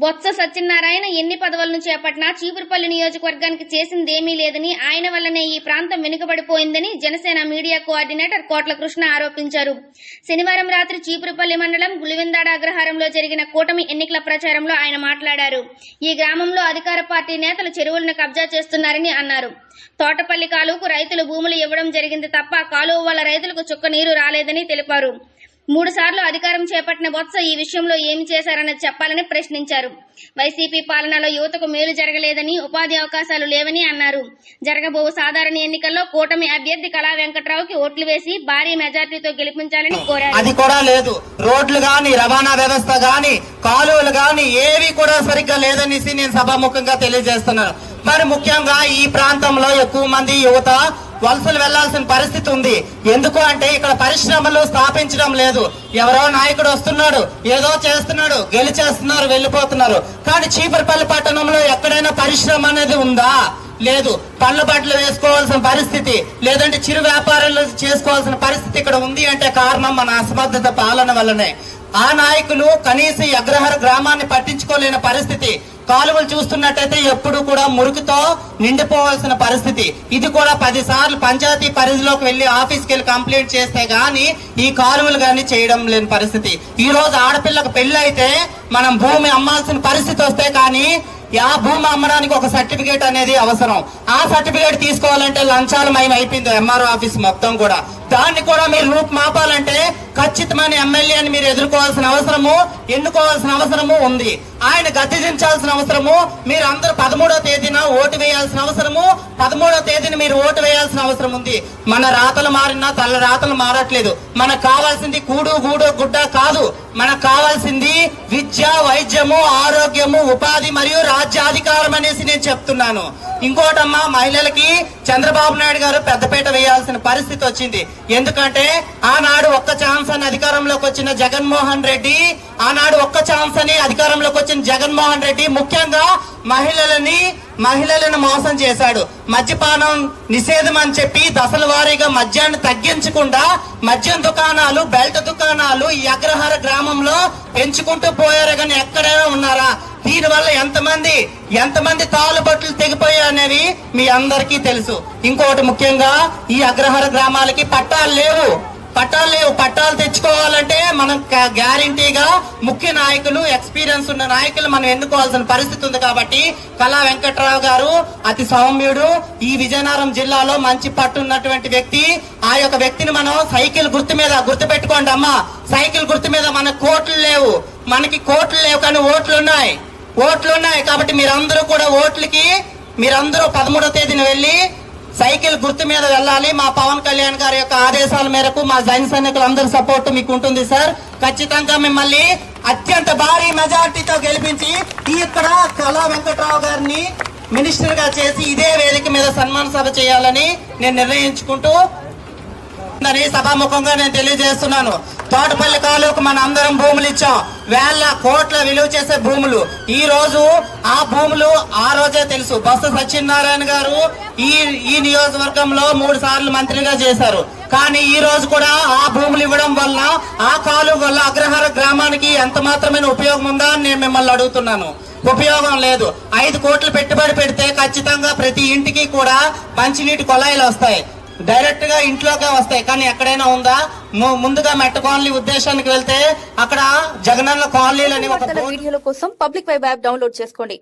బొత్స సత్యనారాయణ ఎన్ని పదవులను చేపట్టినా చీపురుపల్లి నియోజకవర్గానికి చేసిందేమీ లేదని, ఆయన వల్లనే ఈ ప్రాంతం వెనుకబడిపోయిందని జనసేన మీడియా కోఆర్డినేటర్ కోట్ల కృష్ణ ఆరోపించారు. శనివారం రాత్రి చీపురుపల్లి మండలం గులివెందాడ అగ్రహారంలో జరిగిన కూటమి ఎన్నికల ప్రచారంలో ఆయన మాట్లాడారు. ఈ గ్రామంలో అధికార పార్టీ నేతలు చెరువులను కబ్జా చేస్తున్నారని అన్నారు. తోటపల్లి కాలువకు రైతులు భూములు ఇవ్వడం జరిగింది తప్ప కాలువ వల్ల రైతులకు చుక్క నీరు రాలేదని తెలిపారు. 3 సార్లు అధికారం చేపట్టిన బొత్స ఈ విషయంలో ఏమి చేశారన్నది చెప్పాలని ప్రశ్నించారు. వైసీపీ పాలనలో యువతకు మేలు జరగలేదని, ఉపాధి అవకాశాలు లేవని అన్నారు. జరగబో సాధారణ ఎన్నికల్లో కూటమి అభ్యర్థి కళా వెంకట్రావుకి ఓట్లు వేసి భారీ మెజార్టీతో గెలిపించాలని కోరారు. అది కూడా లేదు. రోడ్లు గాని, రవాణా వ్యవస్థ గాని, కాలువలు గాని ఏవి కూడా సరిగ్గా లేదనేసి నేను సభాముఖంగా తెలియజేస్తున్నాను. మరి ముఖ్యంగా ఈ ప్రాంతంలో ఎక్కువ మంది యువత వలసలు వెళ్లాల్సిన పరిస్థితి ఉంది. ఎందుకు అంటే ఇక్కడ పరిశ్రమలు స్థాపించడం లేదు. ఎవరో నాయకుడు వస్తున్నాడు, ఏదో చేస్తున్నాడు, గెలిచేస్తున్నారు, వెళ్లిపోతున్నారు. కానీ చీపురుపల్లి పట్టణంలో ఎక్కడైనా పరిశ్రమ అనేది ఉందా? లేదు. పళ్ళ బట్టలు వేసుకోవాల్సిన పరిస్థితి, లేదంటే చిరు వ్యాపారాలు చేసుకోవాల్సిన పరిస్థితి ఇక్కడ ఉంది అంటే కారణం మన అసమర్థత పాలన వల్లనే. ఆ నాయకులు కనీసం ఈ అగ్రహార గ్రామాన్ని పట్టించుకోలేని పరిస్థితి. కాలువలు చూస్తున్నట్టయితే ఎప్పుడు కూడా మురుగుతో నిండిపోవాల్సిన పరిస్థితి. ఇది కూడా 10 సార్లు పంచాయతీ పరిధిలోకి వెళ్లి ఆఫీస్కి వెళ్లి కంప్లైంట్ చేస్తే గానీ ఈ కాలువలు గానీ చేయడం లేని పరిస్థితి. ఈ రోజు ఆడపిల్లకు పెళ్లి అయితే మనం భూమి అమ్మాల్సిన పరిస్థితి వస్తే కానీ ఆ భూమి అమ్మడానికి ఒక సర్టిఫికేట్ అనేది అవసరం. ఆ సర్టిఫికేట్ తీసుకోవాలంటే లంచాలమయం అయిపోయింది ఎంఆర్ఓ ఆఫీస్ మొత్తం కూడా. దాన్ని కూడా మీరు రూపుమాపాలంటే ఖచ్చితమైన ఎమ్మెల్యేని మీరు ఎదుర్కోవాల్సిన అవసరము, ఎన్నుకోవాల్సిన అవసరము ఉంది. ఆయన గద్దె దించాల్సిన అవసరము, మీరు అందరూ 13వ తేదీన ఓటు వేయాల్సిన అవసరము, 13వ తేదీన మీరు ఓటు వేయాల్సిన అవసరం ఉంది. మన రాతలు మారినా తల రాతలు మారట్లేదు. మనకు కావాల్సింది కూడు గూడు గుడ్డ కాదు. మనకు కావాల్సింది విద్య, వైద్యము, ఆరోగ్యము, ఉపాధి మరియు రాజ్యాధికారం అనేసి నేను చెప్తున్నాను. ఇంకోటమ్మా, మహిళలకి చంద్రబాబు నాయుడు గారు పెద్దపీట వేయాల్సిన పరిస్థితి వచ్చింది. ఎందుకంటే ఆనాడు ఒక్క ఛాన్స్ అని అధికారంలోకి వచ్చిన జగన్మోహన్ రెడ్డి, ఆనాడు ఒక్క ఛాన్స్ అని అధికారంలోకి వచ్చిన జగన్మోహన్ రెడ్డి ముఖ్యంగా మహిళలను మోసం చేశాడు. మద్యపానం నిషేధం అని చెప్పి దశల వారీగా మద్యాన్ని తగ్గించకుండా మద్యం దుకాణాలు, బెల్ట్ దుకాణాలు ఈ అగ్రహార గ్రామంలో పెంచుకుంటూ పోయారు. కానీ ఎక్కడైనా ఉన్నారా? దీనివల్ల ఎంతమంది తాలుబట్లు తెగిపోయాయనేవి మీ అందరికీ తెలుసు. ఇంకోటి ముఖ్యంగా ఈ అగ్రహార గ్రామాలకి పట్టాలు లేవు. పట్టాలు తెచ్చుకోవాలంటే మనం గ్యారంటీగా ముఖ్య నాయకులు, ఎక్స్పీరియన్స్ ఉన్న నాయకులు మనం ఎన్నుకోవాల్సిన పరిస్థితి ఉంది. కాబట్టి కళా వెంకట్రావు గారు అతి సౌమ్యుడు, ఈ విజయనగరం జిల్లాలో మంచి పట్టున్నటువంటి వ్యక్తి. ఆ యొక్క వ్యక్తిని మనం సైకిల్ గుర్తు మీద గుర్తుపెట్టుకోండి అమ్మా. సైకిల్ గుర్తు మీద మనకి కోట్లు లేవు కానీ ఓట్లు ఉన్నాయి. కాబట్టి మీరందరూ కూడా ఓట్లకి మీరందరూ 13వ తేదీన వెళ్లి సైకిల్ గుర్తు మీద వెళ్ళాలి. మా పవన్ కళ్యాణ్ గారి యొక్క ఆదేశాల మేరకు మా జైన్ సైనికులందరి సపోర్ట్ మీకు ఉంటుంది సార్. ఖచ్చితంగా మిమ్మల్ని అత్యంత భారీ మెజార్టీతో గెలిపించి ఇక్కడ కళా వెంకట్రావు గారిని మినిస్టర్ గా చేసి ఇదే వేదిక మీద సన్మాన సభ చేయాలని నేను నిర్ణయించుకుంటూ సభాముఖంగా నేను తెలియజేస్తున్నాను. తోటపల్లి కాలువకు మన అందరం భూములు ఇచ్చాం. వేల కోట్ల విలువ చేసే భూములు. ఈ రోజు ఆ భూములు ఆ రోజే తెలుసు. బొత్స సత్యనారాయణ గారు ఈ నియోజకవర్గంలో 3 సార్లు మంత్రిగా చేశారు. కానీ ఈ రోజు కూడా ఆ భూములు ఇవ్వడం వల్ల, ఆ కాలువ వల్ల అగ్రహార గ్రామానికి ఎంత మాత్రమైన ఉపయోగం ఉందా అని నేను మిమ్మల్ని అడుగుతున్నాను. ఉపయోగం లేదు. 5 కోట్లు పెట్టుబడి పెడితే ఖచ్చితంగా ప్రతి ఇంటికి కూడా మంచినీటి కొళాయిలు వస్తాయి. డైరెక్ట్ గా ఇంట్లోకే వస్తాయి. కానీ ఎక్కడైనా ఉందా? ముందుగా మెట్ట కాలనీ ఉద్దేశానికి వెళ్తే అక్కడ జగనన్న కాలనీలు అని ఒక వీడియోల కోసం పబ్లిక్ వెబ్ యాప్ డౌన్లోడ్ చేసుకోండి.